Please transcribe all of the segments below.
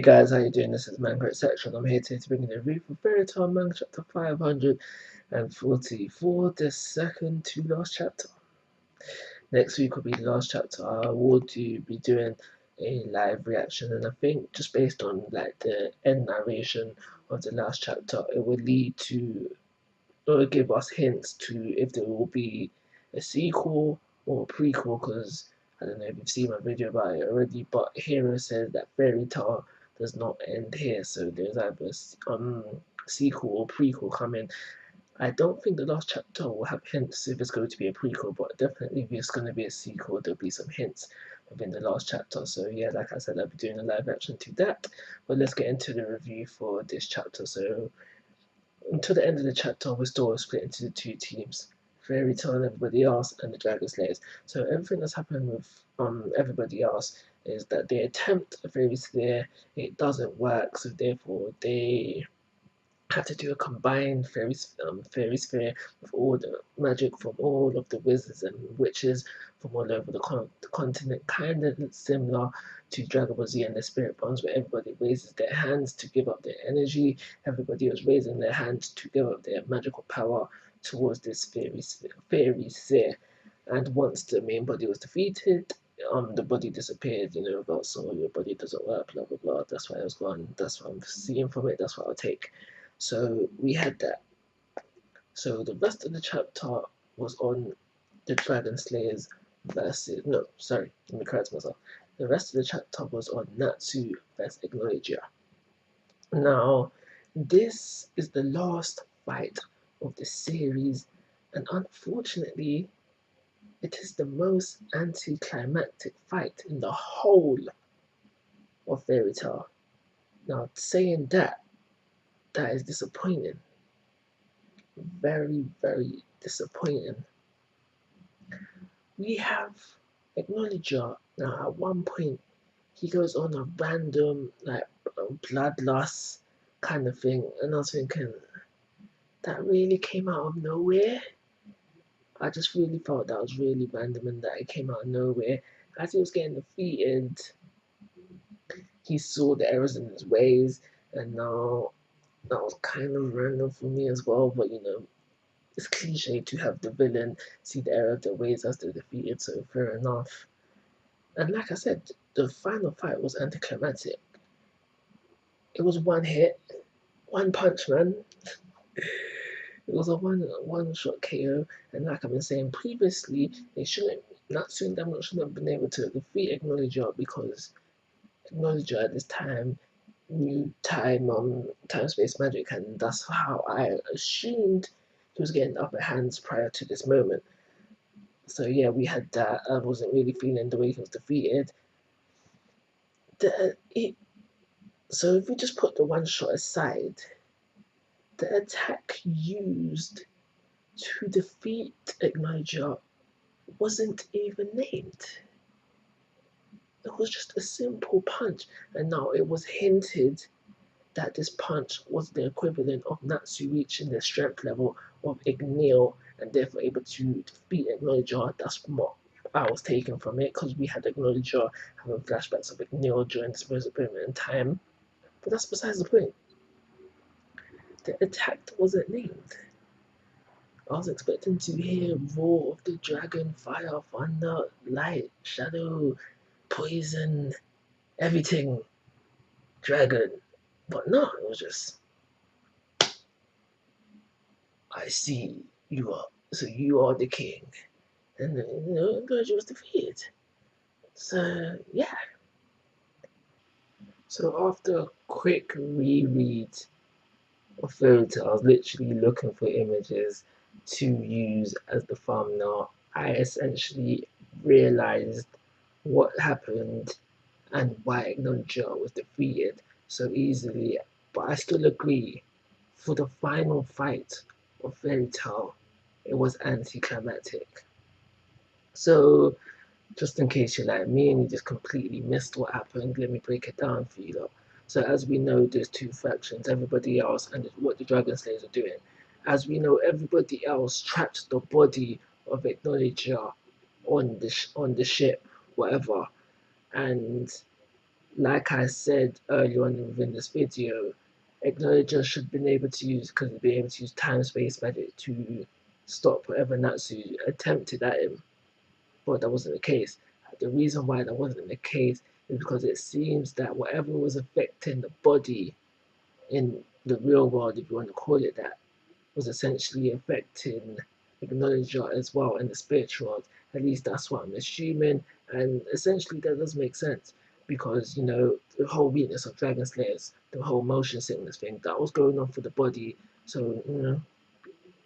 guys, how you doing? This is Manga Section. I'm here today to bring you a review for Tail Manga chapter 544, the second to last chapter. Next week will be the last chapter. I will be doing a live reaction, and I think just based on like the end narration of the last chapter, it will lead to or give us hints to if there will be a sequel or a prequel, because I don't know if you've seen my video about it already, but Hero says that Fairy Tail does not end here, so there's either a sequel or prequel coming. I don't think the last chapter will have hints if it's going to be a prequel, but definitely if it's going to be a sequel, there'll be some hints within the last chapter. So yeah, like I said, I'll be doing a live reaction to that. But let's get into the review for this chapter. So until the end of the chapter, we're still split into the two teams: Fairy Tail and everybody else, and the Dragon Slayers. So everything that's happened with everybody else is that they attempt a fairy sphere, it doesn't work, so therefore they had to do a combined fairy sphere with all the magic from all of the wizards and witches from all over the continent, kind of similar to Dragon Ball Z and the Spirit Bombs, where everybody raises their hands to give up their energy. Everybody was raising their hands to give up their magical power towards this fairy sphere. And once the main body was defeated, the body disappeared. You know, about so your body doesn't work, blah blah blah. That's why I was gone. That's what I'm seeing from it. That's what I'll take. So we had that. So the rest of the chapter was on the Dragon Slayers versus, no, sorry, let me correct myself. The rest of the chapter was on Natsu versus Ignoragia. Now, this is the last fight of the series, and unfortunately, it is the most anticlimactic fight in the whole of Fairy Tail. Now, saying that is disappointing. Very, very disappointing. We have Acknowledger. Now, at one point, he goes on a random, like, bloodlust kind of thing, and I was thinking, that really came out of nowhere. I just really felt that was really random and that it came out of nowhere. As he was getting defeated, he saw the errors in his ways, and now that was kind of random for me as well, but you know, it's cliche to have the villain see the error of their ways as they're defeated, so fair enough. And like I said, the final fight was anticlimactic. It was one hit, one punch, man. It was a one shot KO, and like I've been saying previously, they shouldn't, Natsu and them shouldn't have been able to defeat Acknowledger, because Acknowledger at this time knew time space magic, and that's how I assumed he was getting the upper hands prior to this moment. So yeah, we had that. I wasn't really feeling the way he was defeated. So if we just put the one shot aside, the attack used to defeat Ignitor wasn't even named. It was just a simple punch, and now it was hinted that this punch was the equivalent of Natsu reaching the strength level of Igneo and therefore able to defeat Acknowledger. That's what I was taking from it, because we had Acknowledger having flashbacks of Igneo during this moment in time. But that's besides the point. The attack wasn't named. I was expecting to hear roar of the dragon, fire, thunder, light, shadow, poison, everything, dragon. But no, it was just, I see you are, so you are the king. And you know, Gertrude was defeated. So yeah. So after a quick reread of Fairy Tail, I was literally looking for images to use as the thumbnail. I essentially realized what happened and why Acknowledger was defeated so easily. But I still agree, for the final fight of Fairy Tail, it was anticlimactic. So just in case you're like me and you just completely missed what happened, let me break it down for you though. So as we know, there's two factions, everybody else and what the Dragon Slayers are doing. As we know, everybody else trapped the body of Acknowledger on the ship, whatever. And like I said earlier on within this video, acknowledgers should have been able to use, because they'd be able to use time space magic to stop whatever Natsu attempted at him, but that wasn't the case. The reason why that wasn't the case is because it seems that whatever was affecting the body in the real world, if you want to call it that, was essentially affecting Acknowledger as well in the spiritual world. At least that's what I'm assuming, and essentially that does make sense because the whole weakness of Dragon Slayers, the whole motion sickness thing that was going on for the body. So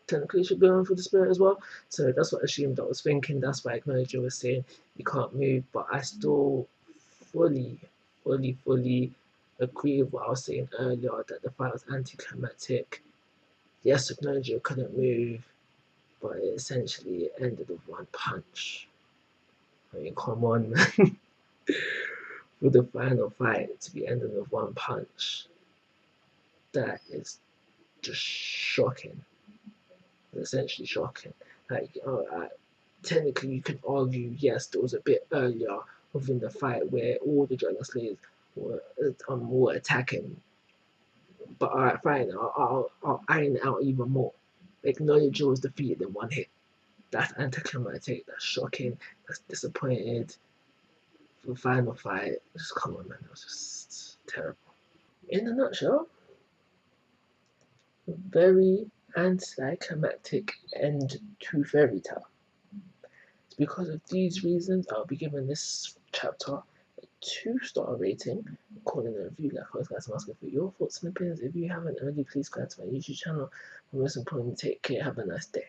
technically it should go on for the spirit as well. So that's what I assumed I was thinking. That's why Acknowledger was saying you can't move, but I still fully, fully agree with what I was saying earlier that the fight was anticlimactic. Yes, Acknowledger couldn't move, but it essentially ended with one punch. I mean, come on, man. For the final fight to be ended with one punch, that is just shocking. It's essentially shocking. Like, technically, you can argue, yes, there was a bit earlier within the fight where all the Dragon Slayers were attacking. But alright, fine, I'll iron it out even more. Acknowledge was defeated in one hit. That's anticlimactic, that's shocking, that's disappointed. For the final fight, just come on, man, that was just terrible. In a nutshell, very anticlimactic end to Fairy Tail. It's because of these reasons I'll be giving this chapter a 2-star rating, calling it a review. Like always, guys, I'm asking for your thoughts and opinions. If you haven't already, please subscribe to my YouTube channel. And most importantly, take care. Have a nice day.